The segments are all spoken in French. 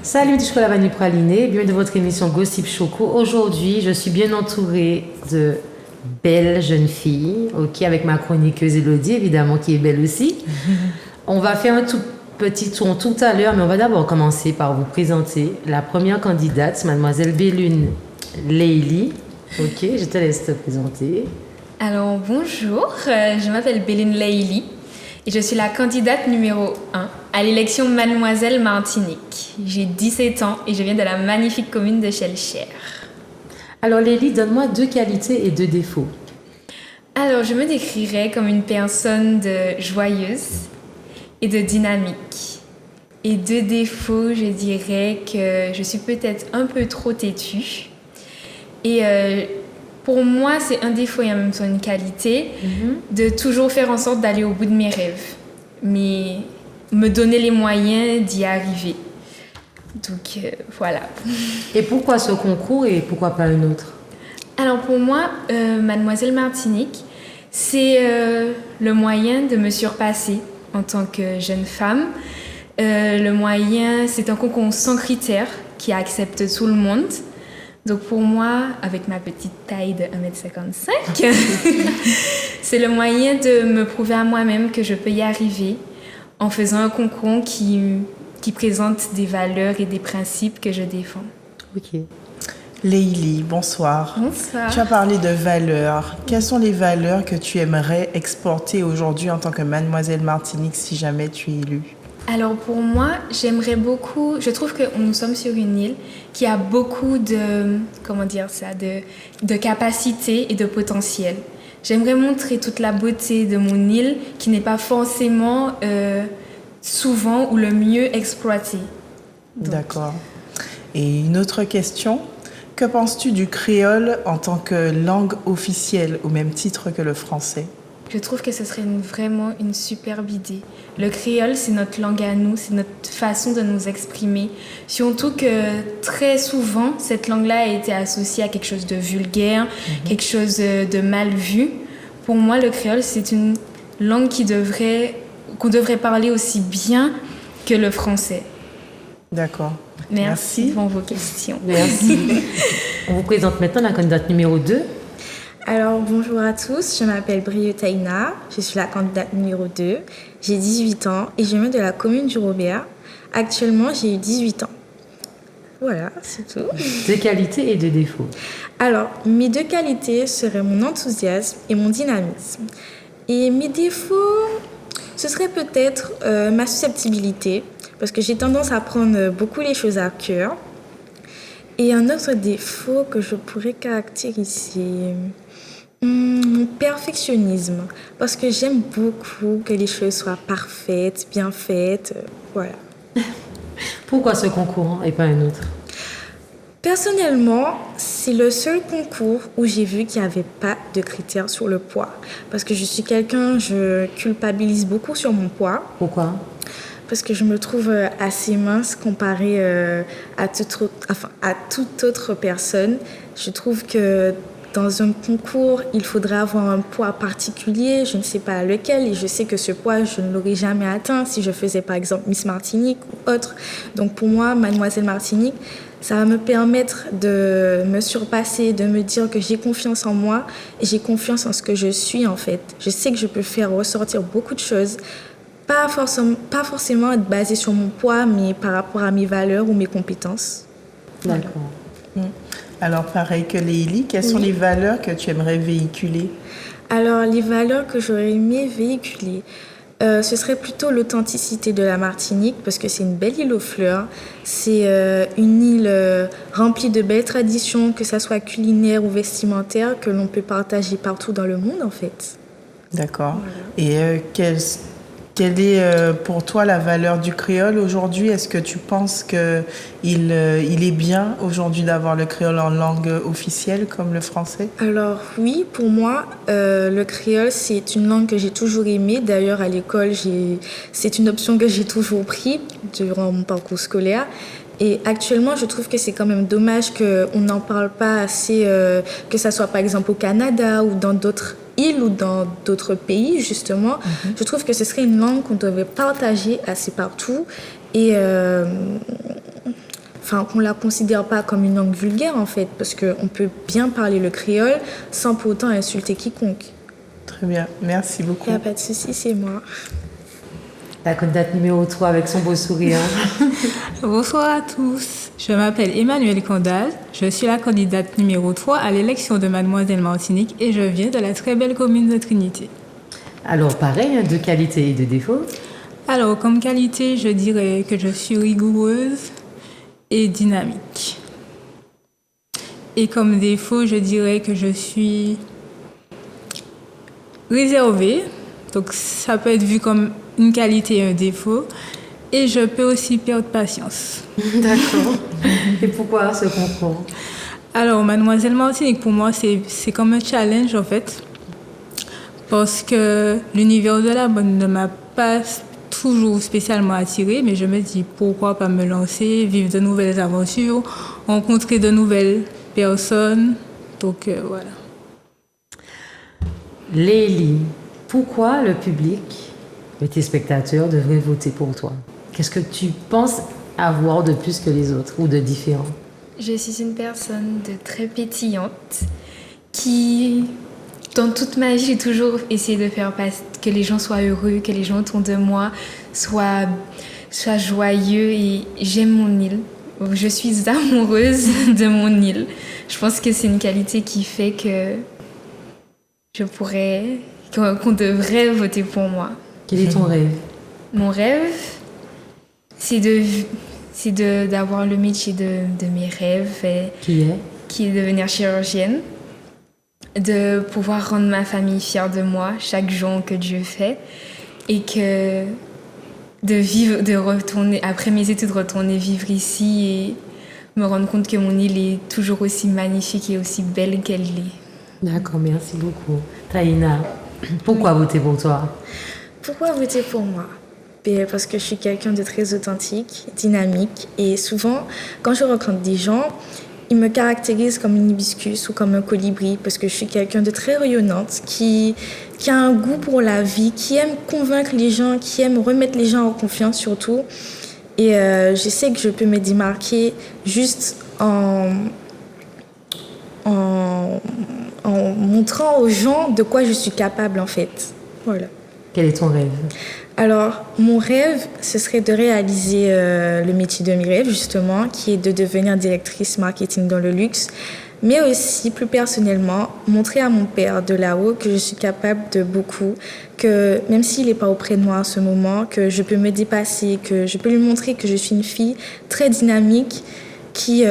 Salut du chocolat vanille praliné, bienvenue dans votre émission Gossip Choco. Aujourd'hui, je suis bien entourée de belles jeunes filles, avec ma chroniqueuse Elodie, évidemment, qui est belle aussi. On va faire un tout petit tour tout à l'heure, mais on va d'abord commencer par vous présenter la première candidate, mademoiselle Bélune Leili. Je te laisse te présenter. Alors, bonjour, je m'appelle Bélune Leili et je suis la candidate numéro 1 à l'élection Mademoiselle Martinique. J'ai 17 ans et je viens de la magnifique commune de Chelchère. Alors Leili, donne-moi 2 qualités et 2 défauts. Alors, je me décrirais comme une personne joyeuse et de dynamique. Et 2 défauts, je dirais que je suis peut-être un peu trop têtue. Et pour moi, c'est un défaut et en même temps une qualité de toujours faire en sorte d'aller au bout de mes rêves. Mais me donner les moyens d'y arriver. Donc, voilà. Et pourquoi ce concours et pourquoi pas un autre? Alors, pour moi, Mademoiselle Martinique, c'est le moyen de me surpasser en tant que jeune femme. Le moyen, c'est un concours sans critères qui accepte tout le monde. Donc pour moi, avec ma petite taille de 1m55, c'est le moyen de me prouver à moi-même que je peux y arriver en faisant un concours qui présente des valeurs et des principes que je défends. Ok. Leili, bonsoir. Bonsoir. Tu as parlé de valeurs. Quelles sont les valeurs que tu aimerais exporter aujourd'hui en tant que Mademoiselle Martinique si jamais tu es élue? Alors pour moi, j'aimerais beaucoup, je trouve que nous sommes sur une île qui a beaucoup de capacités et de potentiel. J'aimerais montrer toute la beauté de mon île qui n'est pas forcément souvent ou le mieux exploitée. D'accord. Et une autre question, que penses-tu du créole en tant que langue officielle au même titre que le français? Je trouve que ce serait vraiment une superbe idée. Le créole, c'est notre langue à nous, c'est notre façon de nous exprimer. Surtout que très souvent, cette langue-là a été associée à quelque chose de vulgaire, quelque chose de mal vu. Pour moi, le créole, c'est une langue qu'on devrait parler aussi bien que le français. D'accord. Merci pour vos questions. Merci. On vous présente maintenant la candidate numéro 2. Alors, bonjour à tous, je m'appelle Briotaina, je suis la candidate numéro 2, j'ai 18 ans et je viens de la commune du Robert. Actuellement, j'ai eu 18 ans. Voilà, c'est tout. 2 qualités et 2 défauts. Alors, mes 2 qualités seraient mon enthousiasme et mon dynamisme. Et mes défauts, ce serait peut-être ma susceptibilité, parce que j'ai tendance à prendre beaucoup les choses à cœur. Et un autre défaut que je pourrais caractériser... Mon perfectionnisme, parce que j'aime beaucoup que les choses soient parfaites, bien faites, voilà. Pourquoi ce concours et pas un autre? Personnellement, c'est le seul concours où j'ai vu qu'il n'y avait pas de critères sur le poids. Parce que je suis quelqu'un, je culpabilise beaucoup sur mon poids. Pourquoi? Parce que je me trouve assez mince comparée à toute autre personne. Je trouve que dans un concours, il faudrait avoir un poids particulier, je ne sais pas lequel, et je sais que ce poids, je ne l'aurais jamais atteint si je faisais par exemple Miss Martinique ou autre. Donc pour moi, Mademoiselle Martinique, ça va me permettre de me surpasser, de me dire que j'ai confiance en moi et j'ai confiance en ce que je suis en fait. Je sais que je peux faire ressortir beaucoup de choses, pas forcément être basée sur mon poids, mais par rapport à mes valeurs ou mes compétences. D'accord. Alors, pareil que Leili, quelles sont les valeurs que tu aimerais véhiculer? Alors, les valeurs que j'aurais aimé véhiculer, ce serait plutôt l'authenticité de la Martinique, parce que c'est une belle île aux fleurs. C'est une île remplie de belles traditions, que ce soit culinaire ou vestimentaire, que l'on peut partager partout dans le monde, en fait. D'accord. Et Quelle est pour toi la valeur du créole aujourd'hui? Est-ce que tu penses qu'il est bien aujourd'hui d'avoir le créole en langue officielle comme le français? Alors oui, pour moi, le créole, c'est une langue que j'ai toujours aimée. D'ailleurs, à l'école, c'est une option que j'ai toujours prise durant mon parcours scolaire. Et actuellement, je trouve que c'est quand même dommage qu'on n'en parle pas assez, que ça soit par exemple au Canada ou dans d'autres îles ou dans d'autres pays, justement. Je trouve que ce serait une langue qu'on devrait partager assez partout et qu'on ne la considère pas comme une langue vulgaire, en fait, parce qu'on peut bien parler le créole sans pour autant insulter quiconque. Très bien, merci beaucoup. Il n'y a pas de souci, c'est moi. La candidate numéro 3 avec son beau sourire. Bonsoir à tous. Je m'appelle Emmanuelle Condal. Je suis la candidate numéro 3 à l'élection de Mademoiselle Martinique et je viens de la très belle commune de Trinité. Alors, pareil, de qualité et de défaut. Alors, comme qualité, je dirais que je suis rigoureuse et dynamique. Et comme défaut, je dirais que je suis réservée. Donc, ça peut être vu comme une qualité et un défaut. Et je peux aussi perdre patience. D'accord. Et pourquoi ce concours? Alors, Mademoiselle Martinique, pour moi, c'est comme un challenge, en fait. Parce que l'univers de la mode ne m'a pas toujours spécialement attirée, mais je me dis, pourquoi pas me lancer, vivre de nouvelles aventures, rencontrer de nouvelles personnes. Donc, voilà. Lélie, pourquoi le public et tes spectateurs devraient voter pour toi? Qu'est-ce que tu penses avoir de plus que les autres ou de différent? Je suis une personne de très pétillante qui, dans toute ma vie, j'ai toujours essayé de faire que les gens soient heureux, que les gens autour de moi soient joyeux et j'aime mon île. Je suis amoureuse de mon île. Je pense que c'est une qualité qui fait que qu'on devrait voter pour moi. Quel est ton rêve? Mon rêve, c'est d'avoir le métier de mes rêves. Qui est devenir chirurgienne. De pouvoir rendre ma famille fière de moi chaque jour que Dieu fait. Et que de retourner, après mes études, retourner vivre ici et me rendre compte que mon île est toujours aussi magnifique et aussi belle qu'elle l'est. D'accord, merci beaucoup. Taïna, pourquoi voter pour toi? Pourquoi voter pour moi? Parce que je suis quelqu'un de très authentique, dynamique et souvent, quand je rencontre des gens, ils me caractérisent comme une hibiscus ou comme un colibri parce que je suis quelqu'un de très rayonnante qui a un goût pour la vie, qui aime convaincre les gens, qui aime remettre les gens en confiance surtout. Et je sais que je peux me démarquer juste en montrant aux gens de quoi je suis capable en fait. Voilà. Quel est ton rêve? Alors, mon rêve, ce serait de réaliser le métier de mes rêves, justement, qui est de devenir directrice marketing dans le luxe, mais aussi, plus personnellement, montrer à mon père de là-haut que je suis capable de beaucoup, que même s'il n'est pas auprès de moi en ce moment, que je peux me dépasser, que je peux lui montrer que je suis une fille très dynamique, qui,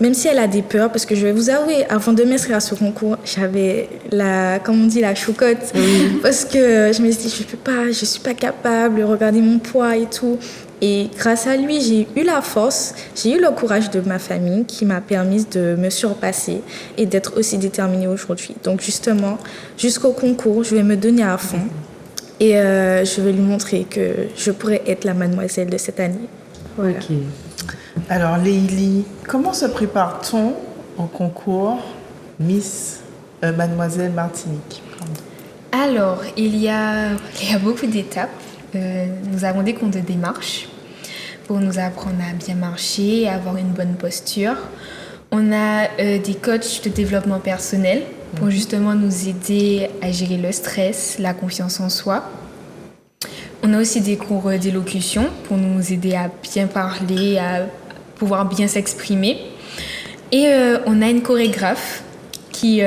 même si elle a des peurs, parce que je vais vous avouer, avant de m'inscrire à ce concours, j'avais la choucotte, parce que je me suis dit, je suis pas capable, regardez mon poids et tout. Et grâce à lui, j'ai eu la force, j'ai eu le courage de ma famille qui m'a permis de me surpasser et d'être aussi déterminée aujourd'hui. Donc justement, jusqu'au concours, je vais me donner à fond et je vais lui montrer que je pourrais être la mademoiselle de cette année. Voilà. Ok. Alors, Lélie, comment se prépare-t-on au concours Miss Mademoiselle Martinique? Alors, il y a beaucoup d'étapes. Nous avons des comptes de démarche pour nous apprendre à bien marcher, à avoir une bonne posture. On a des coachs de développement personnel pour justement nous aider à gérer le stress, la confiance en soi. On a aussi des cours d'élocution pour nous aider à bien parler, à pouvoir bien s'exprimer. Et on a une chorégraphe qui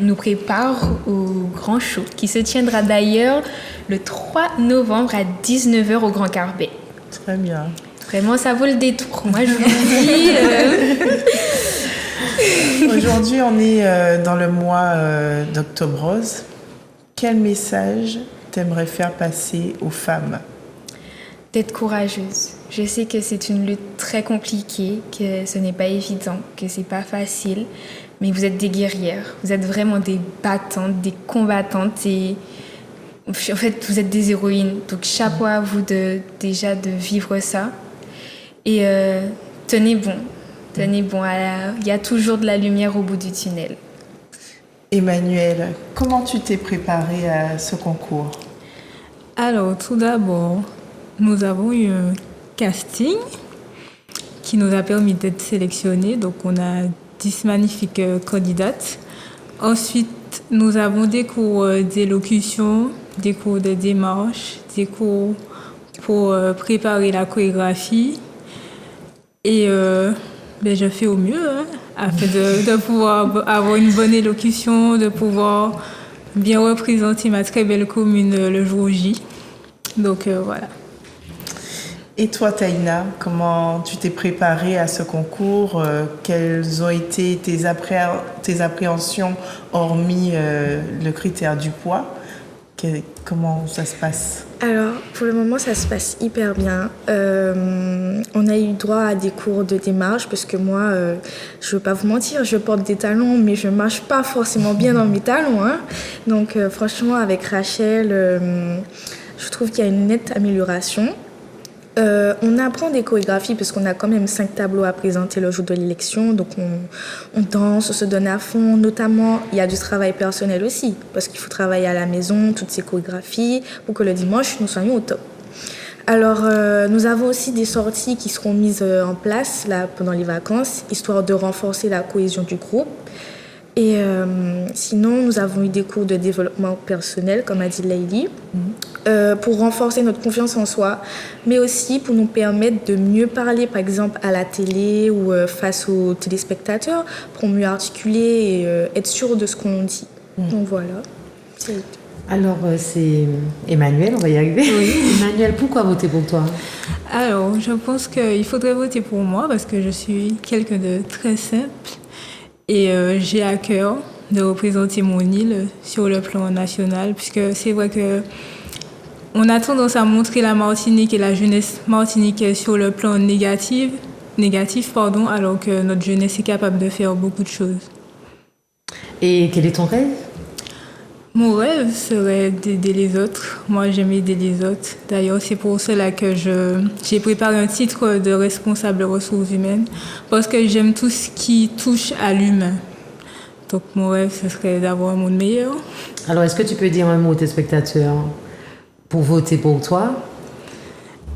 nous prépare au grand show, qui se tiendra d'ailleurs le 3 novembre à 19h au Grand Carbet. Très bien. Vraiment, ça vaut le détour. Moi, je vous dis... Aujourd'hui, on est dans le mois d'Octobre Rose. Quel message tu aimerais faire passer aux femmes? D'être courageuse. Je sais que c'est une lutte très compliquée, que ce n'est pas évident, que c'est pas facile, mais vous êtes des guerrières. Vous êtes vraiment des battantes, des combattantes et en fait, vous êtes des héroïnes. Donc chapeau à vous déjà de vivre ça. Et tenez bon. Tenez bon. Il y a toujours de la lumière au bout du tunnel. Emmanuel, comment tu t'es préparée à ce concours? Alors, tout d'abord, nous avons eu un casting qui nous a permis d'être sélectionnés. Donc, on a 10 magnifiques candidates. Ensuite, nous avons des cours d'élocution, des cours de démarche, des cours pour préparer la chorégraphie. Et je fais au mieux afin de pouvoir avoir une bonne élocution, de pouvoir bien représenter ma très belle commune le jour J. Donc voilà. Et toi, Taïna, comment tu t'es préparée à ce concours? Quelles ont été tes appréhensions hormis le critère du poids? Comment ça se passe? Alors, pour le moment, ça se passe hyper bien. On a eu droit à des cours de démarche parce que moi, je ne veux pas vous mentir, je porte des talons, mais je ne marche pas forcément bien dans mes talons. Hein. Donc, franchement, avec Rachel, je trouve qu'il y a une nette amélioration. On apprend des chorégraphies parce qu'on a quand même 5 tableaux à présenter le jour de l'élection. Donc on danse, on se donne à fond. Notamment, il y a du travail personnel aussi parce qu'il faut travailler à la maison, toutes ces chorégraphies pour que le dimanche, nous soyons au top. Alors, nous avons aussi des sorties qui seront mises en place là, pendant les vacances, histoire de renforcer la cohésion du groupe. Et sinon, nous avons eu des cours de développement personnel, comme a dit Leïli, pour renforcer notre confiance en soi, mais aussi pour nous permettre de mieux parler, par exemple, à la télé ou face aux téléspectateurs, pour mieux articuler et être sûr de ce qu'on dit. Donc voilà. Alors, c'est Emmanuel, on va y arriver. Oui. Emmanuel, pourquoi voter pour toi? Alors, je pense qu'il faudrait voter pour moi parce que je suis quelqu'un de très simple. Et j'ai à cœur de représenter mon île sur le plan national, puisque c'est vrai qu'on a tendance à montrer la Martinique et la jeunesse martiniquaise sur le plan négatif, alors que notre jeunesse est capable de faire beaucoup de choses. Et quel est ton rêve? Mon rêve serait d'aider les autres. Moi, j'aime aider les autres. D'ailleurs, c'est pour cela que j'ai préparé un titre de responsable ressources humaines, parce que j'aime tout ce qui touche à l'humain. Donc, mon rêve, ce serait d'avoir un monde meilleur. Alors, est-ce que tu peux dire un mot aux téléspectateurs pour voter pour toi?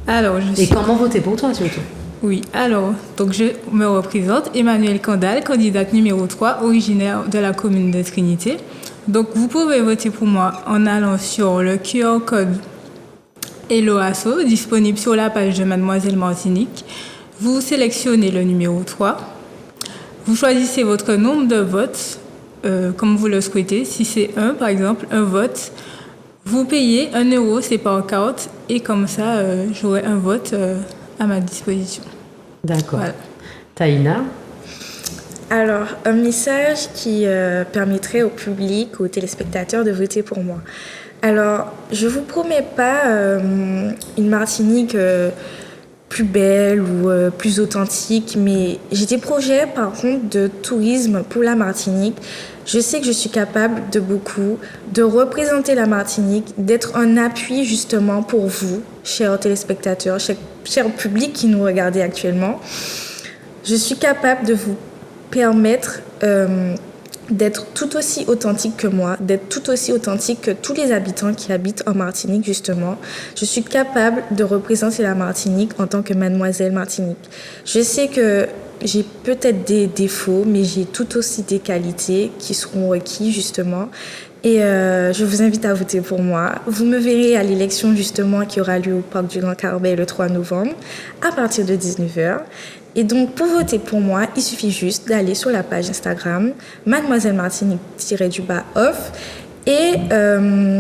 Alors, Et comment voter pour toi, surtout? Oui, alors, donc je me représente, Emmanuel Candal, candidate numéro 3, originaire de la commune de Trinité. Donc, vous pouvez voter pour moi en allant sur le QR code Helloasso, disponible sur la page de Mademoiselle Martinique. Vous sélectionnez le numéro 3. Vous choisissez votre nombre de votes, comme vous le souhaitez. Si c'est 1, par exemple, un vote, vous payez 1 €, c'est par carte. Et comme ça, j'aurai un vote à ma disposition. D'accord. Voilà. Taïna? Alors, un message qui permettrait au public, aux téléspectateurs de voter pour moi. Alors, je ne vous promets pas une Martinique plus belle ou plus authentique, mais j'ai des projets, par contre, de tourisme pour la Martinique. Je sais que je suis capable de beaucoup, de représenter la Martinique, d'être un appui justement pour vous, chers téléspectateurs, chers publics qui nous regardez actuellement. Je suis capable de vous permettre d'être tout aussi authentique que moi, d'être tout aussi authentique que tous les habitants qui habitent en Martinique, justement. Je suis capable de représenter la Martinique en tant que Mademoiselle Martinique. Je sais que j'ai peut-être des défauts, mais j'ai tout aussi des qualités qui seront requises, justement. Et je vous invite à voter pour moi. Vous me verrez à l'élection, justement, qui aura lieu au Parc du Grand Carbet le 3 novembre, à partir de 19h. Et donc, pour voter pour moi, il suffit juste d'aller sur la page Instagram, Mademoiselle Martinique-off, et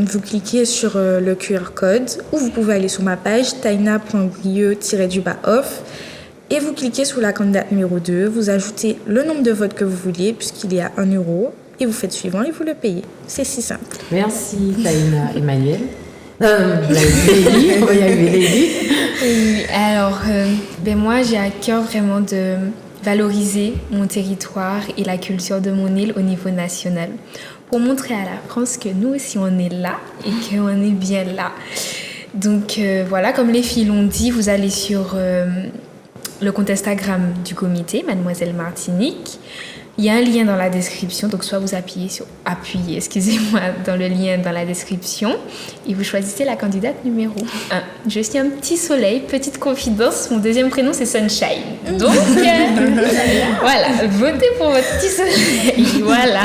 vous cliquez sur le QR code, ou vous pouvez aller sur ma page, taina.glieu-off, et vous cliquez sur la candidate numéro 2, vous ajoutez le nombre de votes que vous voulez, puisqu'il y a 1 €, et vous faites suivant et vous le payez. C'est si simple. Merci, Taïna. Emmanuel? Lady, on va y arriver, Lady. Oui, alors, moi, j'ai à cœur vraiment de valoriser mon territoire et la culture de mon île au niveau national pour montrer à la France que nous aussi, on est là et qu'on est bien là. Donc, voilà, comme les filles l'ont dit, vous allez sur le compte Instagram du comité, Mademoiselle Martinique. Il y a un lien dans la description, donc soit vous appuyez dans le lien dans la description et vous choisissez la candidate numéro 1. Je suis un petit soleil, petite confidence, mon deuxième prénom c'est Sunshine. Donc voilà, votez pour votre petit soleil, voilà.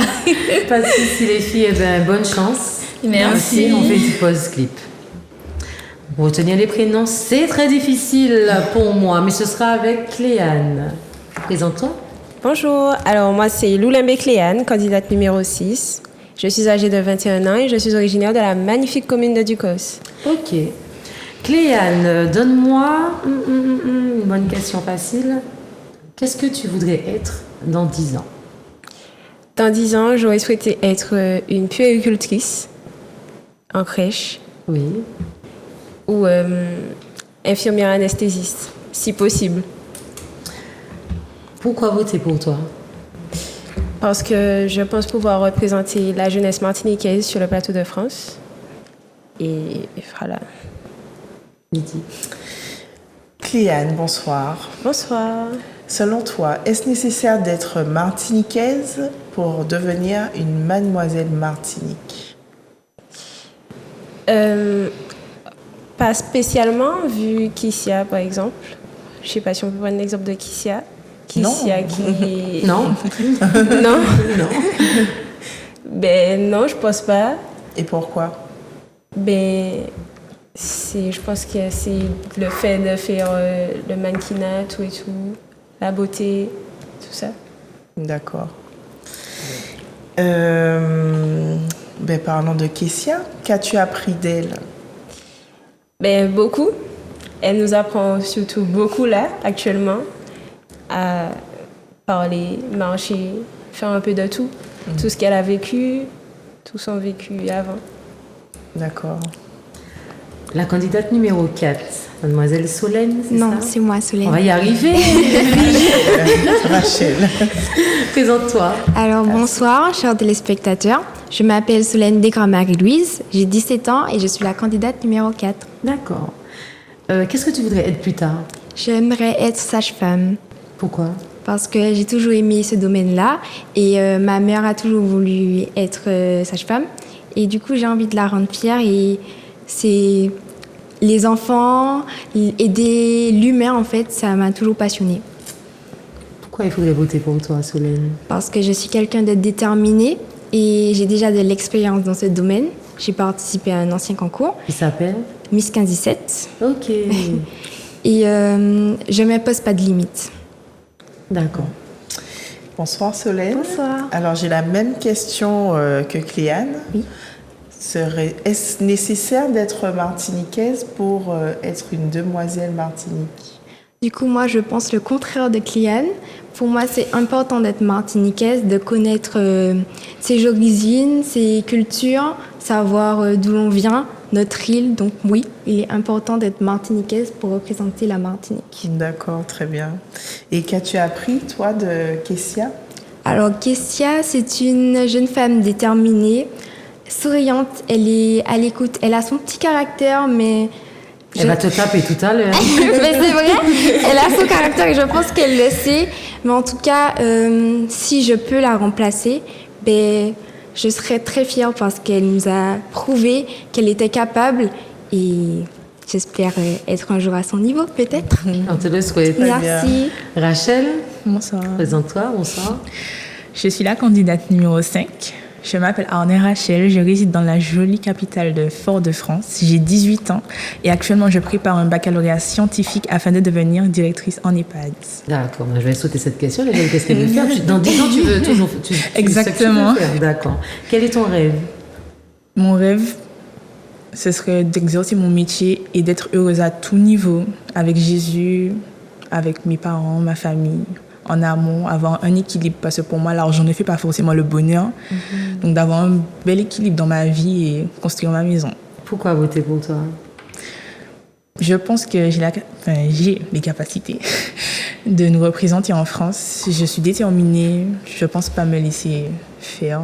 Pas de souci les filles, bonne chance. Merci. On fait du pause clip. Retenir les prénoms, c'est très difficile pour moi, mais ce sera avec Cléane. Présente-toi. Bonjour, alors moi c'est Loulembe Cléane, candidate numéro 6. Je suis âgée de 21 ans et je suis originaire de la magnifique commune de Ducos. Ok. Cléane, donne-moi une bonne question facile. Qu'est-ce que tu voudrais être dans 10 ans? Dans 10 ans, j'aurais souhaité être une puéricultrice en crèche Oui. ou infirmière anesthésiste, si possible. Pourquoi voter pour toi? Parce que je pense pouvoir représenter la jeunesse martiniquaise sur le plateau de France. Et voilà. Lydie. Cléane, bonsoir. Bonsoir. Selon toi, est-ce nécessaire d'être martiniquaise pour devenir une mademoiselle Martinique? Pas spécialement, vu Kissia, par exemple. Je ne sais pas si on peut prendre l'exemple de Kissia. Kissia qui est... Non. Non? Non. Ben non, je pense pas. Et pourquoi? Ben, je pense que c'est le fait de faire le mannequinat, tout et tout, la beauté, tout ça. D'accord. Parlons de Kessia. Qu'as-tu appris d'elle? Ben, beaucoup. Elle nous apprend surtout beaucoup là, actuellement, à parler, marcher, faire un peu de tout. Tout ce qu'elle a vécu, tout son vécu avant. D'accord. La candidate numéro 4, mademoiselle Solène, c'est ça? Non, c'est moi, Solène. On va y arriver. Rachel. Présente-toi. Alors, bonsoir, chers téléspectateurs. Je m'appelle Solène Desgrands-Marie-Louise, j'ai 17 ans et je suis la candidate numéro 4. D'accord. Qu'est-ce que tu voudrais être plus tard? J'aimerais être sage-femme Pourquoi? parce que j'ai toujours aimé ce domaine-là et ma mère a toujours voulu être sage-femme. Et du coup, j'ai envie de la rendre fière et c'est les enfants, aider l'humain, en fait, ça m'a toujours passionnée. Pourquoi il faudrait voter pour toi, Solène? Parce que je suis quelqu'un de déterminé et j'ai déjà de l'expérience dans ce domaine. J'ai participé à un ancien concours, Il s'appelle? Miss 15-17, Ok. et je ne me pose pas de limites. D'accord. Bonsoir Solène. Bonsoir. Alors j'ai la même question que Cléane. Oui. Est-ce nécessaire d'être martiniquaise pour être une demoiselle Martinique? Du coup, moi, je pense le contraire de Cléane. Pour moi, c'est important d'être martiniquaise, de connaître ses origines, ses cultures, savoir d'où l'on vient, notre île. Donc oui, il est important d'être martiniquaise pour représenter la Martinique. D'accord, très bien. Et qu'as-tu appris, toi, de Kessia? Alors, Kessia, c'est une jeune femme déterminée, souriante, elle est à l'écoute, elle a son petit caractère, mais... Elle va te taper tout à l'heure. Mais c'est vrai, elle a son caractère et je pense qu'elle le sait. Mais en tout cas, si je peux la remplacer, je serais très fière parce qu'elle nous a prouvé qu'elle était capable et j'espère être un jour à son niveau, peut-être. On te le souhaite. Merci. Rachel, Bonsoir. présente-toi, bonsoir. Je suis la candidate numéro 5. Je m'appelle Arnée Rachel, je réside dans la jolie capitale de Fort-de-France. J'ai 18 ans et actuellement je prépare un baccalauréat scientifique afin de devenir directrice en EHPAD. D'accord, je vais sauter cette question. Qu'est-ce qu'elle veut faire? Dans 10 ans, tu veux toujours... Exactement. Ce que tu veux faire. D'accord. Quel est ton rêve? Mon rêve, ce serait d'exercer mon métier et d'être heureuse à tout niveau, avec Jésus, avec mes parents, ma famille, en amont, avoir un équilibre, parce que pour moi, l'argent ne fait pas forcément le bonheur. Donc d'avoir un bel équilibre dans ma vie et construire ma maison. Pourquoi voter pour toi? Je pense que j'ai les capacités de nous représenter en France. Je suis déterminée, je ne pense pas me laisser faire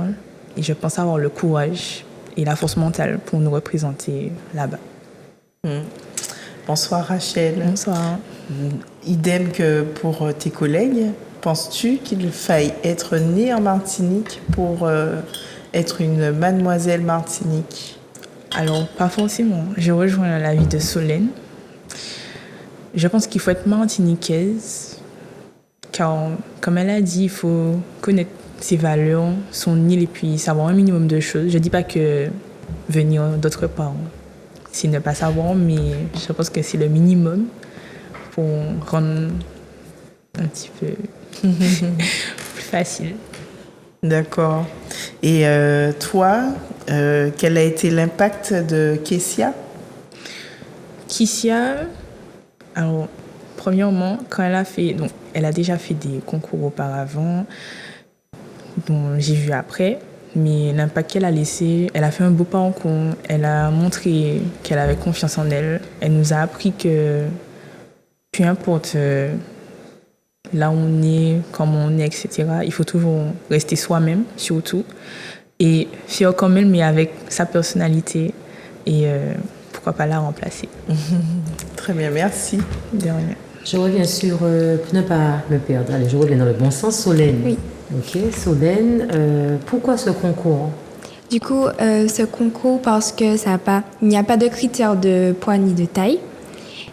et je pense avoir le courage et la force mentale pour nous représenter là-bas. Bonsoir Rachel. Bonsoir. Idem que pour tes collègues. Penses-tu qu'il faille être née en Martinique pour être une mademoiselle Martinique? Alors, pas forcément. Je rejoins l'avis de Solène. Je pense qu'il faut être martiniquaise, car, comme elle a dit, il faut connaître ses valeurs, son île, et puis savoir un minimum de choses. Je ne dis pas que venir d'autre part, c'est ne pas savoir, mais je pense que c'est le minimum pour rendre un petit peu plus facile. D'accord. Et toi, quel a été l'impact de Kessia? Kessia, alors, premièrement, quand elle a déjà fait des concours auparavant, dont j'ai vu après, mais l'impact qu'elle a laissé, elle a fait un beau parcours, elle a montré qu'elle avait confiance en elle, elle nous a appris que peu importe là où on est, comment on est, etc., il faut toujours rester soi-même, surtout, et faire comme elle, mais avec sa personnalité, et pourquoi pas la remplacer. Très bien, merci. De rien. Je reviens sur, pour ne pas me perdre, allez, je reviens dans le bon sens, Solène. Oui. Ok, Solène, pourquoi ce concours? Du coup, ce concours, parce que il n'y a pas de critères de poids ni de taille.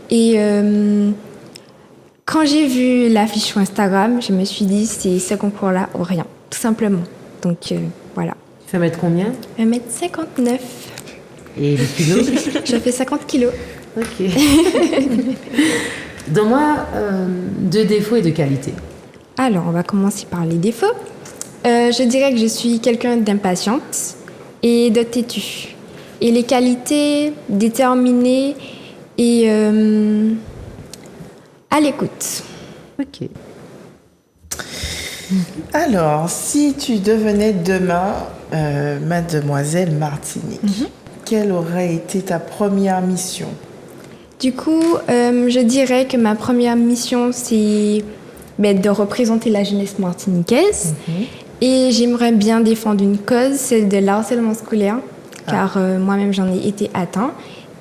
Et quand j'ai vu l'affiche sur Instagram, je me suis dit, c'est ce concours-là ou rien, tout simplement. Donc, voilà. Tu fais mettre combien? 1m59. Et les kilos? Je fais 50 kilos. Ok. Donne-moi 2 défauts et 2 qualités. Alors, on va commencer par les défauts. Je dirais que je suis quelqu'un d'impatiente et de têtue. Et les qualités, déterminée et à l'écoute. Ok. Alors, si tu devenais demain mademoiselle Martinique, quelle aurait été ta première mission? Du coup, je dirais que ma première mission, c'est de représenter la jeunesse martiniquaise. Et j'aimerais bien défendre une cause, celle de l'harcèlement scolaire, car moi-même j'en ai été atteint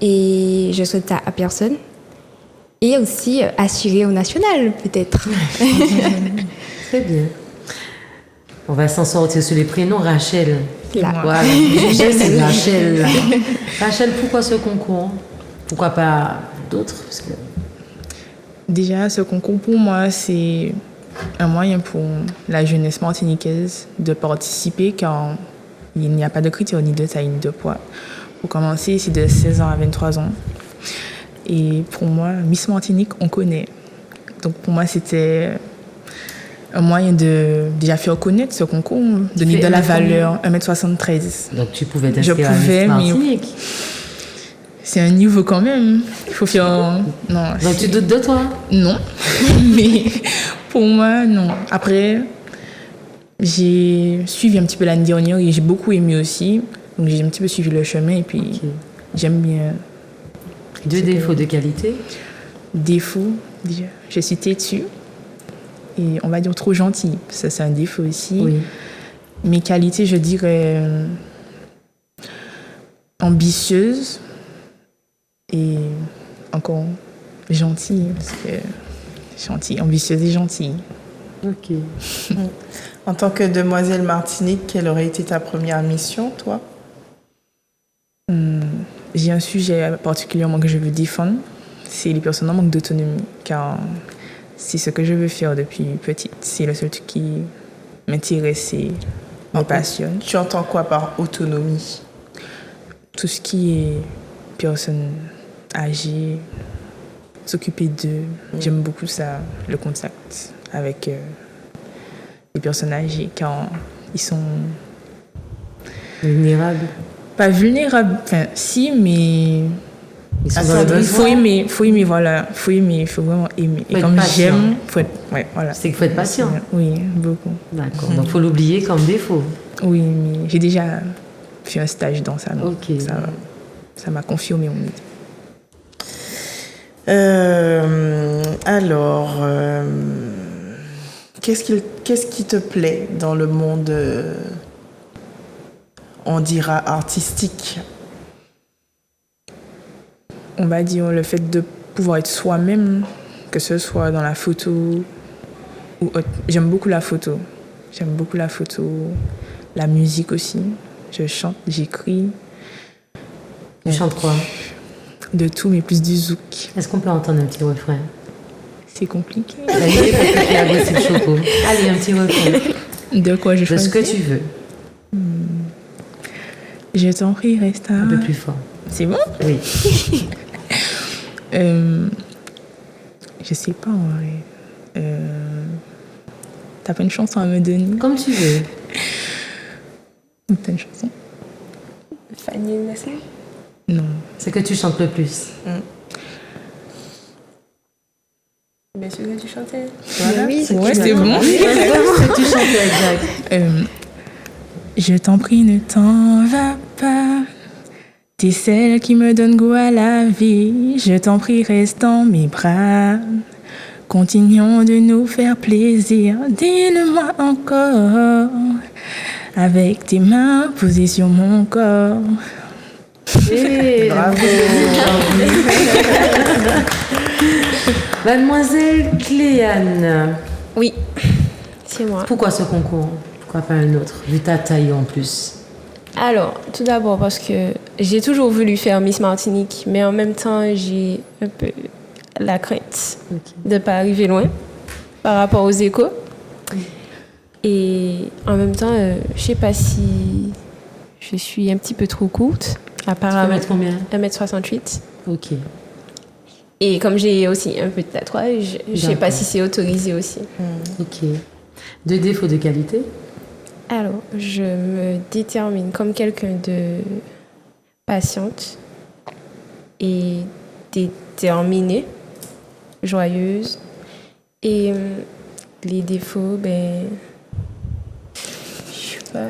et je souhaite ça à personne. Et aussi assurer au national, peut-être. Très bien. On va s'en sortir sur les prénoms. Rachel. Là. Voilà. C'est Rachel. Là. Rachel, pourquoi ce concours? Pourquoi pas d'autres? Parce que... Déjà, ce concours, pour moi, c'est un moyen pour la jeunesse martiniquaise de participer, car il n'y a pas de critères ni de taille ni de poids. Pour commencer, c'est de 16 ans à 23 ans. Et pour moi, Miss Martinique, on connaît. Donc pour moi, c'était un moyen de déjà faire connaître ce concours, donner de la valeur, 1m73. Donc tu pouvais t'inscrire à Miss Martinique. C'est un niveau quand même. Il faut faire... Non. Donc tu doutes de toi? Non. Mais pour moi, non. Après, j'ai suivi un petit peu l'année dernière et j'ai beaucoup aimé aussi. Donc j'ai un petit peu suivi le chemin et puis j'aime bien. 2 défauts de qualité? Défaut, déjà, je suis têtue et on va dire trop gentille. Ça, c'est un défaut aussi. Oui. Mes qualités, je dirais ambitieuse et encore gentille. Parce que gentille, ambitieuse et gentille. Ok. En tant que demoiselle Martinique, quelle aurait été ta première mission, toi? J'ai un sujet particulièrement que je veux défendre, c'est les personnes en manque d'autonomie, car c'est ce que je veux faire depuis petite. C'est le seul truc qui m'intéresse et me passionne. Tu entends quoi par autonomie? Tout ce qui est personnes âgées, s'occuper d'eux. J'aime beaucoup ça, le contact avec les personnes âgées, car ils sont... Vulnérables? Pas vulnérables, enfin si, mais... Ils sont dans le besoin. Il faut aimer, voilà. Il faut vraiment aimer. Faut et être comme patient. j'aime, faut être... Ouais, voilà. C'est qu'il faut être patient. Oui, beaucoup. D'accord. Donc il faut l'oublier comme défaut. Oui, mais j'ai déjà fait un stage dans ça. Donc Ok. ça va. ça m'a confirmé mon idée. Alors, qu'est-ce qui te plaît dans le monde, on dira, artistique? On va dire le fait de pouvoir être soi-même, que ce soit dans la photo ou autre. J'aime beaucoup la photo. La musique aussi. Je chante, j'écris. Tu chantes quoi? De tout, mais plus du zouk. Est-ce qu'on peut entendre un petit refrain? C'est compliqué. Allez, parce que tu as Gossip Choco. Allez, un petit refrain. De quoi je De choisis? ce que tu veux. Je t'en prie, reste Un peu plus fort. C'est bon? Oui. Je sais pas en vrai. T'as pas une chanson à me donner? Comme tu veux. T'as une chanson? Fanny Nasser? Non. C'est que tu chantes le plus. Bien sûr que tu chantais. Voilà. Oui, Ouais, c'est bon. Oui, c'est ce que tu chantais, exact. Je t'en prie, ne t'en va pas. T'es celle qui me donne goût à la vie. Je t'en prie, reste dans mes bras. Continuons de nous faire plaisir. Dis-le-moi encore. Avec tes mains posées sur mon corps. Bravo. Mademoiselle Cléane, Oui, c'est moi. pourquoi ce concours? Pourquoi pas un autre? Vu ta taille en plus. Alors, tout d'abord parce que j'ai toujours voulu faire Miss Martinique, mais en même temps, j'ai un peu la crainte de ne pas arriver loin par rapport aux échos. Et en même temps, je sais pas si je suis un petit peu trop courte. Tu peux mettre combien? 1m68. Ok. Et comme j'ai aussi un peu de tatouage, je sais pas D'accord. si c'est autorisé aussi. Ok. De défaut de qualité? Alors, je me détermine comme quelqu'un de patiente et déterminée, joyeuse. Et les défauts, ben, je sais pas,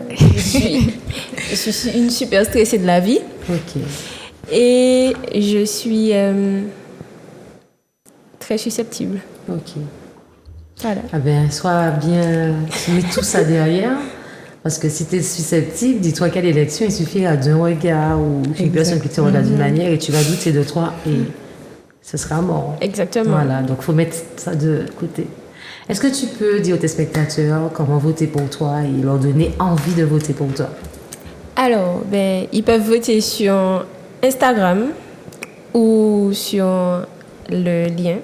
je suis une super stressée de la vie Ok. et je suis très susceptible. Ok. Voilà. Ah ben, sois bien. Mets tout ça derrière. Parce que si tu es susceptible, dis-toi qu'à l'élection, il suffira d'un regard ou une personne qui te regarde d'une manière et tu vas douter de toi et ce sera mort. Exactement. Voilà, donc il faut mettre ça de côté. Est-ce que tu peux dire aux téléspectateurs comment voter pour toi et leur donner envie de voter pour toi? Alors, ben, ils peuvent voter sur Instagram ou sur le lien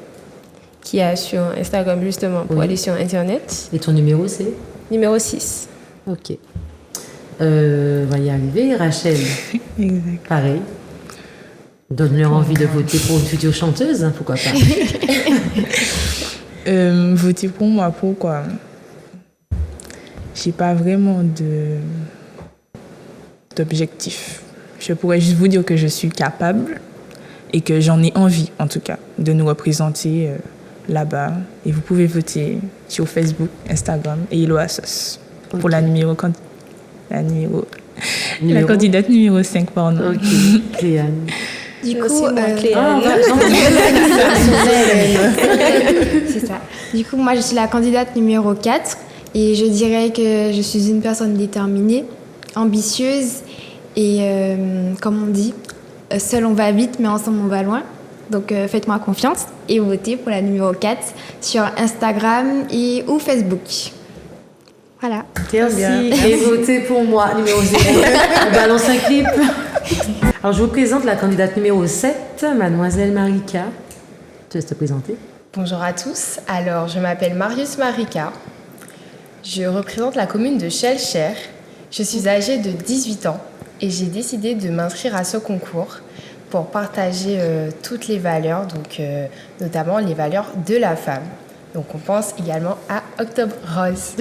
qu'il y a sur Instagram justement pour Oui. aller sur Internet. Et ton numéro, c'est? Numéro 6. Ok. On va y arriver. Rachel, Exact. pareil. Donne-leur envie de voter pour une future chanteuse, hein, pourquoi pas. Voter pour moi, pourquoi? J'ai pas vraiment d'objectif. Je pourrais juste vous dire que je suis capable et que j'en ai envie, en tout cas, de nous représenter là-bas. Et vous pouvez voter sur Facebook, Instagram et Hello Assos pour la candidate numéro 5, pardon. Ok, Cléane. Du coup, Aussi, moi, Cléane. Ah, on va c'est ça. Du coup, moi, je suis la candidate numéro 4 et je dirais que je suis une personne déterminée, ambitieuse et, comme on dit, seul on va vite, mais ensemble on va loin. Donc, faites-moi confiance et votez pour la numéro 4 sur Instagram ou Facebook. Voilà. Merci. Et votez pour moi, numéro 0. On balance un clip. Alors, je vous présente la candidate numéro 7, Mademoiselle Marika. Tu veux te présenter? Bonjour à tous, alors je m'appelle Marius Marika, je représente la commune de Schellcher, je suis âgée de 18 ans et j'ai décidé de m'inscrire à ce concours pour partager toutes les valeurs, donc notamment les valeurs de la femme. Donc on pense également à Octobre Rose.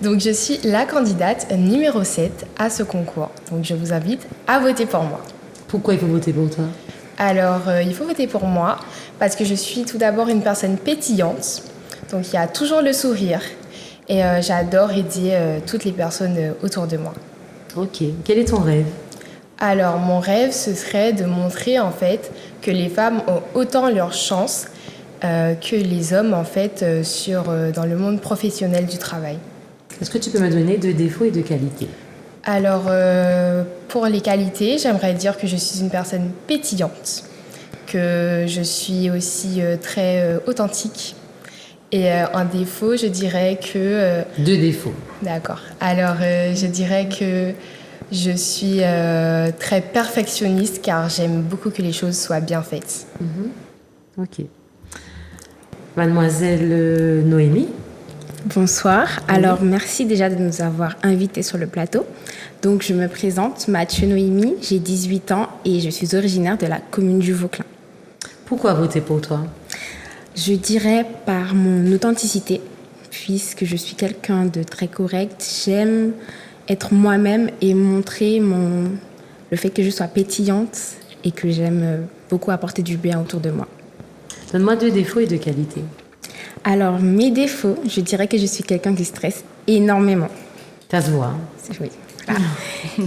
Donc je suis la candidate numéro 7 à ce concours, donc je vous invite à voter pour moi. Pourquoi il faut voter pour toi? Alors, il faut voter pour moi parce que je suis tout d'abord une personne pétillante. Donc, il y a toujours le sourire. Et j'adore aider toutes les personnes autour de moi. Ok. Quel est ton rêve? Alors, mon rêve, ce serait de montrer en fait que les femmes ont autant leur chance que les hommes en fait dans le monde professionnel du travail. Est-ce que tu peux me donner 2 défauts et 2 qualités? Alors, pour les qualités, j'aimerais dire que je suis une personne pétillante, que je suis aussi très authentique. Et en défaut, je dirais que... 2 défauts. D'accord. Alors, je dirais que je suis très perfectionniste car j'aime beaucoup que les choses soient bien faites. Ok. Mademoiselle Noémie. Bonsoir. Alors, merci déjà de nous avoir invités sur le plateau. Donc, je me présente, Mathieu Noémie, j'ai 18 ans et je suis originaire de la commune du Vauclin. Pourquoi voter pour toi? Je dirais par mon authenticité, puisque je suis quelqu'un de très correct. J'aime être moi-même et montrer le fait que je sois pétillante et que j'aime beaucoup apporter du bien autour de moi. Donne-moi 2 défauts et 2 qualités. Alors, mes défauts, je dirais que je suis quelqu'un qui stresse énormément. Ça se voit. Oui. Voilà.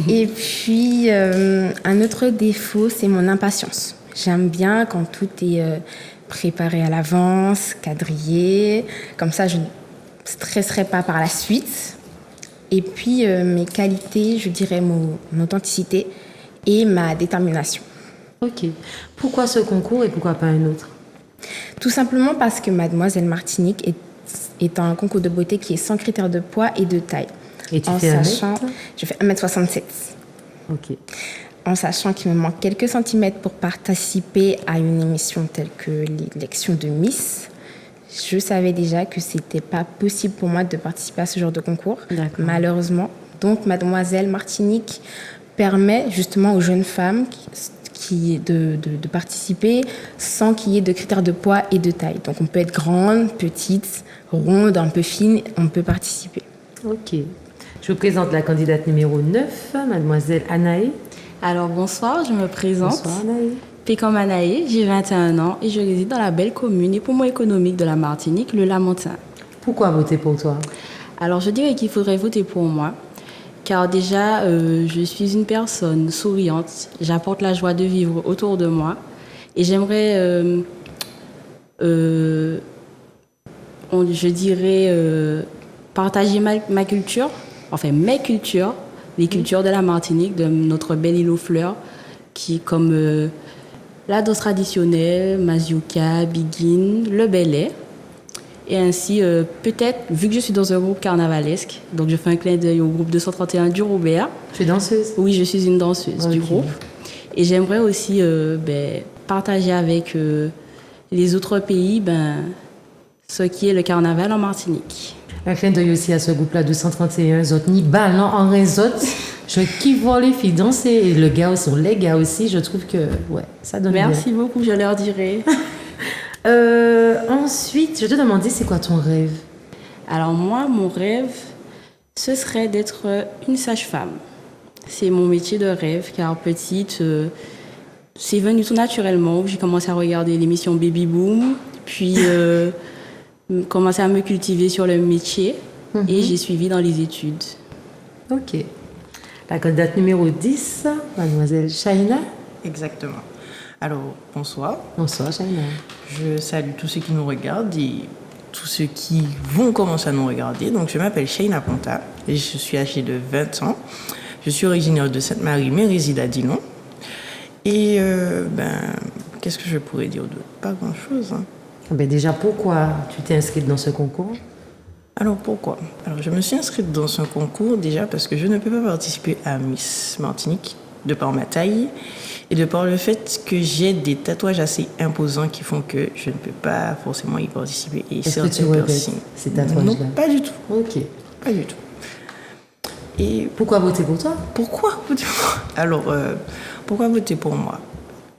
Et puis, un autre défaut, c'est mon impatience. J'aime bien quand tout est préparé à l'avance, quadrillé. Comme ça, je ne stresserai pas par la suite. Et puis, mes qualités, je dirais mon authenticité et ma détermination. Ok. Pourquoi ce concours et pourquoi pas un autre? Tout simplement parce que Mademoiselle Martinique est un concours de beauté qui est sans critères de poids et de taille. Et tu fais Je fais 1m67. Ok. En sachant qu'il me manque quelques centimètres pour participer à une émission telle que l'élection de Miss, je savais déjà que c'était pas possible pour moi de participer à ce genre de concours, malheureusement. Donc, Mademoiselle Martinique permet justement aux jeunes femmes de participer sans qu'il y ait de critères de poids et de taille. Donc, on peut être grande, petite, ronde, un peu fine, on peut participer. Ok. Je vous présente la candidate numéro 9, Mademoiselle Anaé. Alors, bonsoir, je me présente. Bonsoir, Anaé. Pécam Anaé, j'ai 21 ans et je réside dans la belle commune et poumon économique de la Martinique, le Lamentin. Pourquoi voter pour toi? Alors, je dirais qu'il faudrait voter pour moi, car déjà, je suis une personne souriante, j'apporte la joie de vivre autour de moi et j'aimerais, je dirais, partager ma culture, enfin mes cultures, les cultures de la Martinique, de notre belle île aux fleurs, qui comme la danse traditionnelle, Mazioka, Biguine, le belay. Et ainsi, peut-être, vu que je suis dans un groupe carnavalesque, donc je fais un clin d'œil au groupe 231 du Robert. Tu es danseuse? Oui, je suis une danseuse du groupe. Et j'aimerais aussi partager avec les autres pays ce qui est le carnaval en Martinique. Un clin d'œil aussi à ce groupe-là, 231, autres, ni ballon en réseau. Je kiffe voir les filles danser et les gars aussi, je trouve que ouais, ça donne bien. Merci beaucoup, je leur dirai. Ensuite, je te demandais, c'est quoi ton rêve? Alors moi, mon rêve, ce serait d'être une sage-femme. C'est mon métier de rêve, car petite, c'est venu tout naturellement. J'ai commencé à regarder l'émission Baby Boom, puis commencé à me cultiver sur le métier et j'ai suivi dans les études. Ok. La candidate numéro 10, Mademoiselle Shaina. Exactement. Alors, bonsoir. Bonsoir, Shaina. Je salue tous ceux qui nous regardent et tous ceux qui vont commencer à nous regarder. Donc, je m'appelle Shaina Ponta et je suis âgée de 20 ans. Je suis originaire de Sainte-Marie, mais réside à Dillon. Et, qu'est-ce que je pourrais dire d'autre? Pas grand-chose, hein. Déjà, pourquoi tu t'es inscrite dans ce concours? Alors, pourquoi? Alors, je me suis inscrite dans ce concours déjà parce que je ne peux pas participer à Miss Martinique de par ma taille et de par le fait que j'ai des tatouages assez imposants qui font que je ne peux pas forcément y participer. Et est-ce que tu regrettes ces tatouages-là? Non, pas du tout. Ok. Pas du tout. Et pourquoi voter pour toi? Pourquoi voter pour moi? Alors, pourquoi voter pour moi?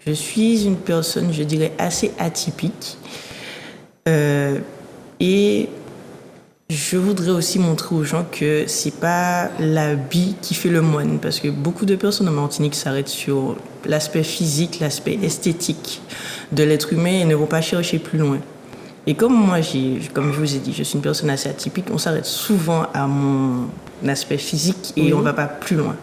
Je suis une personne, je dirais, assez atypique. Et je voudrais aussi montrer aux gens que c'est pas l'habit qui fait le moine, parce que beaucoup de personnes en Martinique s'arrêtent sur l'aspect physique, l'aspect esthétique de l'être humain et ne vont pas chercher plus loin. Et comme moi, comme je vous ai dit, je suis une personne assez atypique, on s'arrête souvent à mon aspect physique et on va pas plus loin.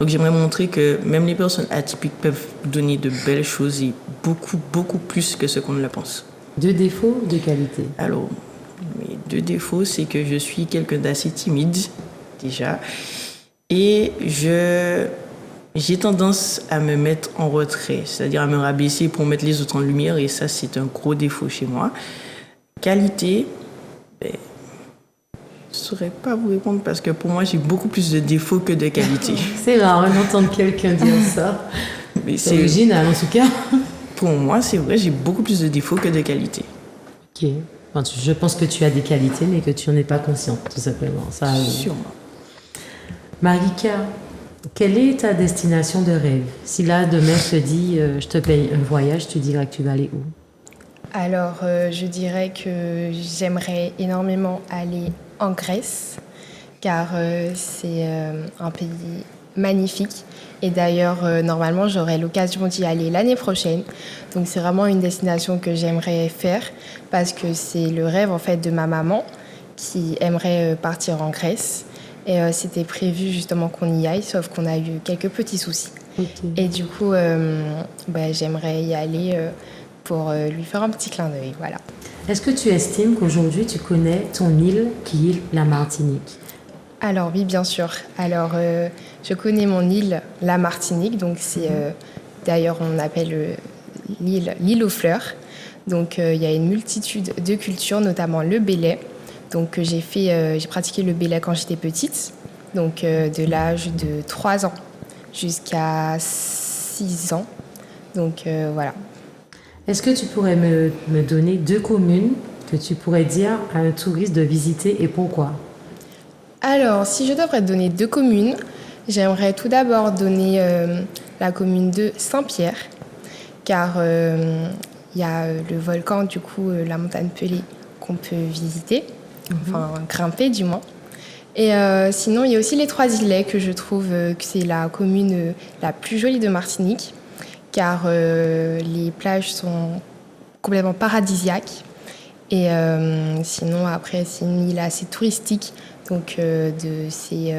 Donc j'aimerais montrer que même les personnes atypiques peuvent donner de belles choses et beaucoup, beaucoup plus que ce qu'on ne le pense. 2 défauts, 2 qualités. Alors, mes 2 défauts, c'est que je suis quelqu'un d'assez timide, déjà. Et j'ai tendance à me mettre en retrait, c'est-à-dire à me rabaisser pour mettre les autres en lumière. Et ça, c'est un gros défaut chez moi. Qualité, je ne saurais pas vous répondre parce que pour moi, j'ai beaucoup plus de défauts que de qualités. C'est rare d'entendre quelqu'un dire ça. Mais c'est original en tout cas. Pour moi, c'est vrai, j'ai beaucoup plus de défauts que de qualités. Ok. Enfin, je pense que tu as des qualités, mais que tu n'en es pas consciente, tout simplement. Ça arrive. Sûrement. Marika, quelle est ta destination de rêve? Si là, demain, je te dis, je te paye un voyage, tu dirais que tu vas aller où? Alors, je dirais que j'aimerais énormément aller en Grèce, car c'est un pays magnifique. Et d'ailleurs, normalement, j'aurai l'occasion d'y aller l'année prochaine. Donc, c'est vraiment une destination que j'aimerais faire parce que c'est le rêve en fait de ma maman qui aimerait partir en Grèce. Et c'était prévu justement qu'on y aille, sauf qu'on a eu quelques petits soucis. Okay. Et du coup, j'aimerais y aller pour lui faire un petit clin d'œil. Voilà. Est-ce que tu estimes qu'aujourd'hui, tu connais ton île qui est la Martinique? Alors oui, bien sûr. Alors, je connais mon île, la Martinique. Donc, c'est d'ailleurs, on appelle l'île aux fleurs. Donc, il y a une multitude de cultures, notamment le belay. Donc, j'ai pratiqué le belay quand j'étais petite. Donc, de l'âge de 3 ans jusqu'à 6 ans. Donc, voilà. Est-ce que tu pourrais me donner 2 communes que tu pourrais dire à un touriste de visiter et pourquoi? Alors, si je devrais te donner 2 communes, j'aimerais tout d'abord donner la commune de Saint-Pierre, car il y a le volcan, du coup, la montagne Pelée, qu'on peut visiter, enfin grimper du moins. Et sinon, il y a aussi les Trois-Îlets, que je trouve que c'est la commune la plus jolie de Martinique, car les plages sont complètement paradisiaques. Et sinon, après, c'est une île assez touristique, donc de ces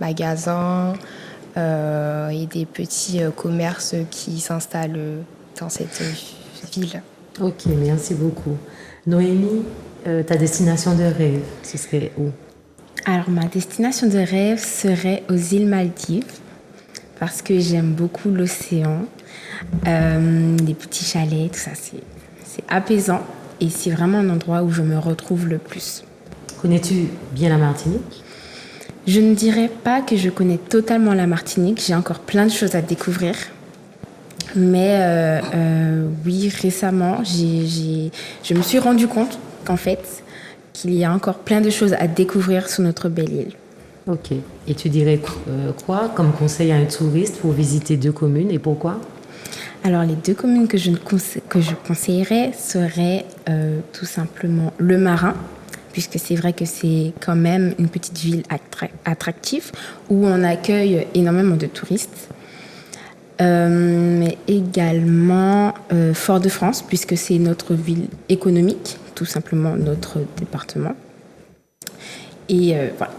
magasins et des petits commerces qui s'installent dans cette ville. Ok, merci beaucoup. Noémie, ta destination de rêve, ce serait où? Alors, ma destination de rêve serait aux îles Maldives, parce que j'aime beaucoup l'océan, les petits chalets, tout ça, c'est apaisant et c'est vraiment un endroit où je me retrouve le plus. Connais-tu bien la Martinique? Je ne dirais pas que je connais totalement la Martinique, j'ai encore plein de choses à découvrir. Mais oui, récemment, je me suis rendu compte qu'en fait, qu'il y a encore plein de choses à découvrir sur notre belle île. Ok. Et tu dirais quoi comme conseil à un touriste pour visiter 2 communes et pourquoi? Alors, les 2 communes que je conseillerais seraient tout simplement Le Marin, puisque c'est vrai que c'est quand même une petite ville attractive où on accueille énormément de touristes. Mais également Fort-de-France, puisque c'est notre ville économique, tout simplement notre département. Et voilà.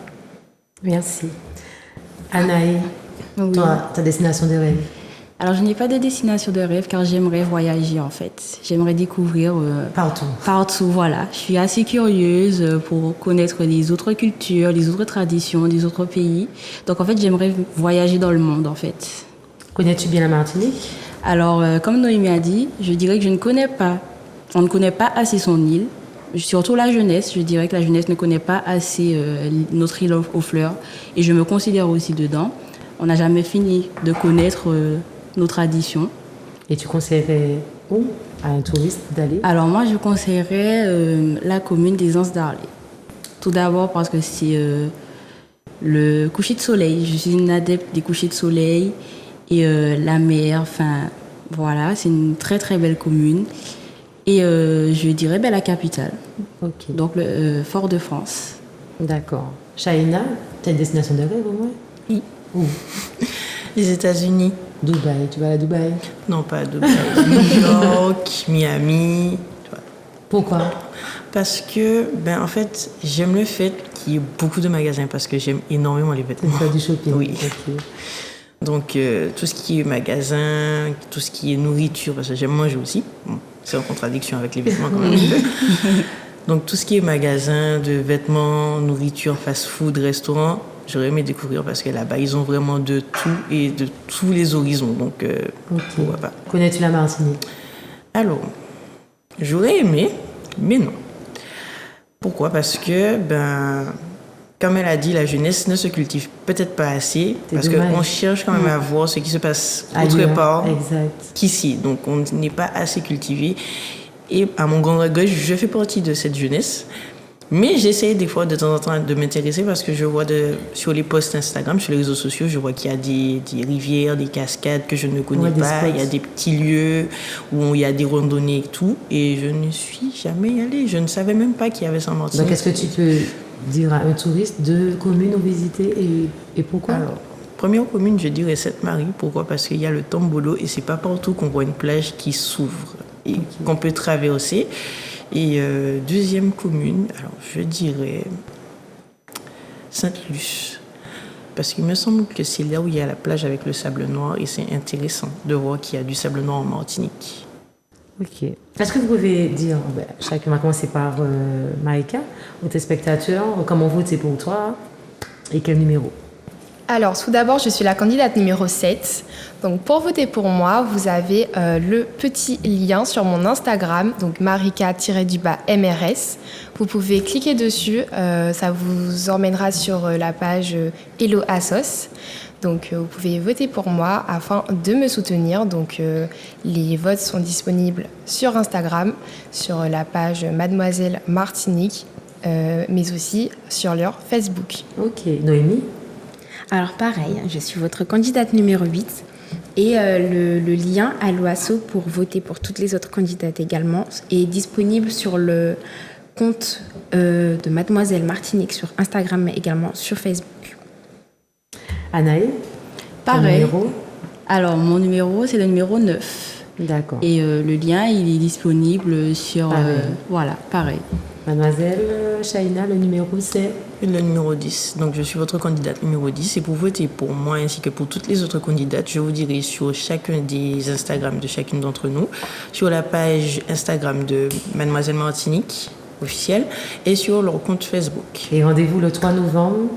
Merci. Anaï, oui. Toi, ta destination de rêve? Alors, je n'ai pas de destination de rêve car j'aimerais voyager en fait. J'aimerais découvrir partout, voilà. Je suis assez curieuse pour connaître les autres cultures, les autres traditions, les autres pays. Donc, en fait, j'aimerais voyager dans le monde en fait. Connais-tu bien la Martinique? Alors, comme Noémie a dit, je dirais que on ne connaît pas assez son île. Surtout la jeunesse, je dirais que la jeunesse ne connaît pas assez notre île aux fleurs. Et je me considère aussi dedans. On n'a jamais fini de connaître nos traditions. Et tu conseillerais où à un touriste d'aller? Alors moi, je conseillerais la commune des Anses d'Arlé. Tout d'abord parce que c'est le coucher de soleil. Je suis une adepte des couchers de soleil et la mer. Enfin, voilà, c'est une très très belle commune. Et je dirais la capitale. Ok. Donc le Fort-de-France. D'accord. Shaina, tu as une destination de rêve au moins? Oui. Où? Les États-Unis. Dubaï, tu vas à Dubaï? Non, pas à Dubaï. New York, Miami. Pourquoi? Parce que, en fait, j'aime le fait qu'il y ait beaucoup de magasins parce que j'aime énormément les vêtements. Tu fais du shopping? Oui. Okay. Donc, tout ce qui est magasin, tout ce qui est nourriture, parce que j'aime manger aussi. Bon, c'est en contradiction avec les vêtements quand même. Donc, tout ce qui est magasin de vêtements, nourriture, fast-food, restaurant, j'aurais aimé découvrir parce que là-bas, ils ont vraiment de tout et de tous les horizons. Donc, pourquoi pas. Connais-tu la Martinique? Alors, j'aurais aimé, mais non. Pourquoi? Parce que, comme elle a dit, la jeunesse ne se cultive peut-être pas assez, parce qu'on cherche quand même à voir ce qui se passe autre part qu'ici. Donc, on n'est pas assez cultivé. Et à mon grand regret, je fais partie de cette jeunesse. Mais j'essaie des fois, de temps en temps, de m'intéresser parce que je vois sur les posts Instagram, sur les réseaux sociaux, je vois qu'il y a des rivières, des cascades que je ne connais pas. Il y a des petits lieux où il y a des randonnées et tout. Et je ne suis jamais allée. Je ne savais même pas qu'il y avait ça en Martinique. Donc, est-ce que tu peux dire à un touriste de communes à visiter et pourquoi? Alors, première commune, je dirais Sainte-Marie. Pourquoi? Parce qu'il y a le Tombolo et c'est pas partout qu'on voit une plage qui s'ouvre et qu'on peut traverser. Et deuxième commune, alors je dirais Sainte-Luce. Parce qu'il me semble que c'est là où il y a la plage avec le sable noir et c'est intéressant de voir qu'il y a du sable noir en Martinique. Ok. Est-ce que vous pouvez dire, chacun va commencer par Marika, aux téléspectateurs, comment voter pour toi et quel numéro? Alors, tout d'abord, je suis la candidate numéro 7. Donc, pour voter pour moi, vous avez le petit lien sur mon Instagram, donc marika-mrs. Vous pouvez cliquer dessus, ça vous emmènera sur la page Hello Assos. Donc, vous pouvez voter pour moi afin de me soutenir. Donc, les votes sont disponibles sur Instagram, sur la page Mademoiselle Martinique, mais aussi sur leur Facebook. Ok. Noémie? Alors pareil, je suis votre candidate numéro 8 et le lien à l'OASO pour voter pour toutes les autres candidates également est disponible sur le compte de Mademoiselle Martinique sur Instagram mais également sur Facebook. Anaï? Pareil. Alors mon numéro, c'est le numéro 9. D'accord. Et le lien, il est disponible sur... voilà, pareil. Mademoiselle Shaina, le numéro c'est? Le numéro 10. Donc, je suis votre candidate numéro 10. Et pour voter pour moi ainsi que pour toutes les autres candidates, je vous dirai sur chacun des Instagram de chacune d'entre nous, sur la page Instagram de Mademoiselle Martinique officielle et sur leur compte Facebook. Et rendez-vous le 3 novembre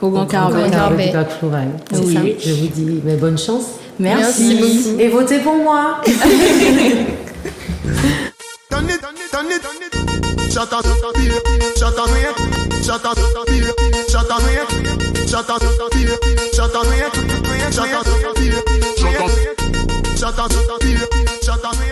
au Grand Carbet du Parc Floral. Oui. Ça. Je vous dis bonne chance. Merci beaucoup. Et votez pour moi. Shut up, shut up, shut up, shut up, shut up, shut up, shut up, shut up, shut up, shut up, shut up, shut up, shut up.